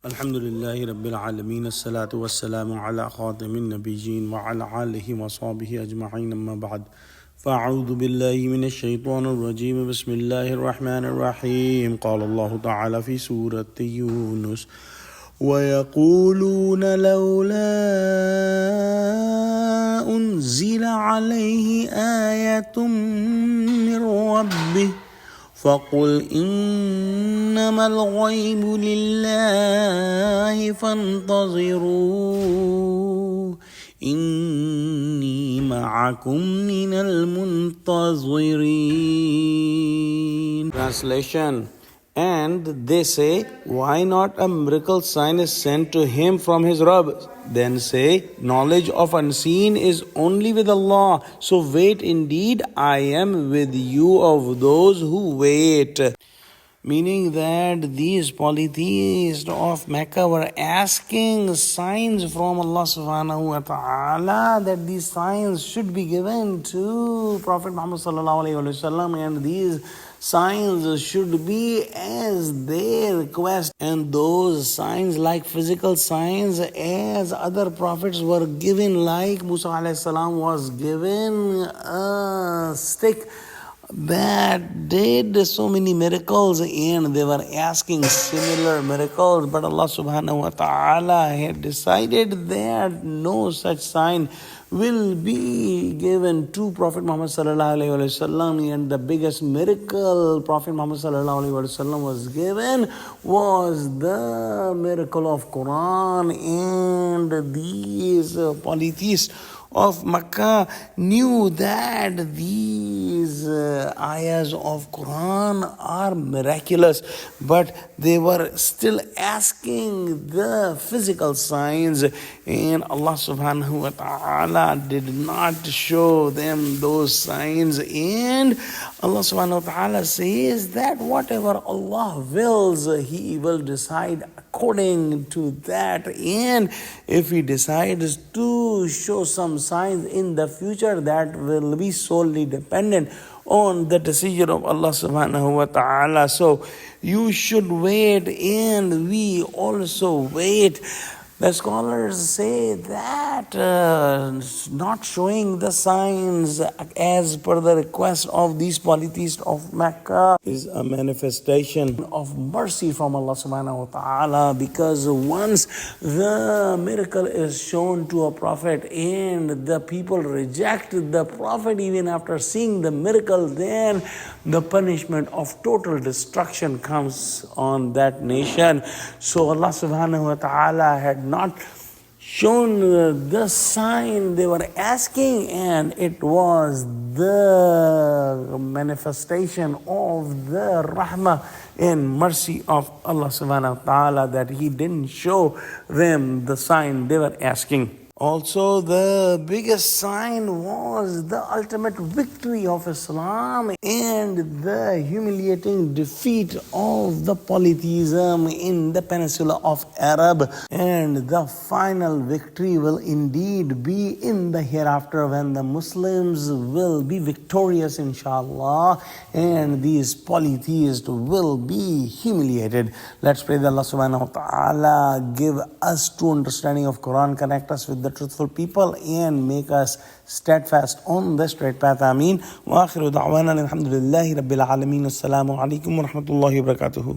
Alhamdulillahi Rabbil Alameen, As-salatu was-salamu ala khatamin nabiyyin wa ala alihi wa sahbihi ajma'in, amma ba'd. فأعوذ بالله من الشيطان الرجيم بسم الله الرحمن الرحيم قال الله تعالى في سورة يونس ويقولون لولا أنزل عليه آية من ربه فقل إنما الغيب لله فانتظروا إني معكم من المنتظرين. Translation. And they say, why not a miracle sign is sent to him from his Rabb? Then say, knowledge of unseen is only with Allah. So wait, indeed, I am with you of those who wait. Meaning that these polytheists of Mecca were asking signs from Allah subhanahu wa ta'ala that these signs should be given to Prophet Muhammad sallallahu alayhi wa sallam, and these signs should be as they request, and those signs like physical signs as other prophets were given, like Musa alayhi salam was given a stick that did so many miracles, and they were asking similar miracles, but Allah subhanahu wa ta'ala had decided that no such sign will be given to Prophet Muhammad sallallahu alayhi wa sallam, and the biggest miracle Prophet Muhammad sallallahu alayhi wa sallam was given was the miracle of Quran. And these polytheists of Makkah knew that these ayahs of Quran are miraculous, but they were still asking the physical signs, and Allah subhanahu wa ta'ala did not show them those signs. And Allah subhanahu wa ta'ala says that whatever Allah wills, He will decide according to that. And if He decides to show some signs in the future, that will be solely dependent on the decision of Allah subhanahu wa ta'ala. So you should wait, and we also wait. The scholars say that not showing the signs as per the request of these polytheists of Mecca is a manifestation of mercy from Allah subhanahu wa ta'ala, because once the miracle is shown to a prophet and the people reject the prophet even after seeing the miracle, then the punishment of total destruction comes on that nation. So Allah subhanahu wa ta'ala had not shown the sign they were asking, and it was the manifestation of the rahmah and mercy of Allah subhanahu wa ta'ala that He didn't show them the sign they were asking. Also, the biggest sign was the ultimate victory of Islam and the humiliating defeat of the polytheism in the peninsula of Arab. And the final victory will indeed be in the hereafter, when the Muslims will be victorious, inshallah, and these polytheists will be humiliated. Let's pray that Allah subhanahu wa ta'ala give us true understanding of Quran, connect us with the truthful people, and make us steadfast on the straight path. Ameen. Wa akhiru da'wana alhamdulillahi rabbil alameen. Assalamu alaikum wa rahmatullahi wa barakatuhu.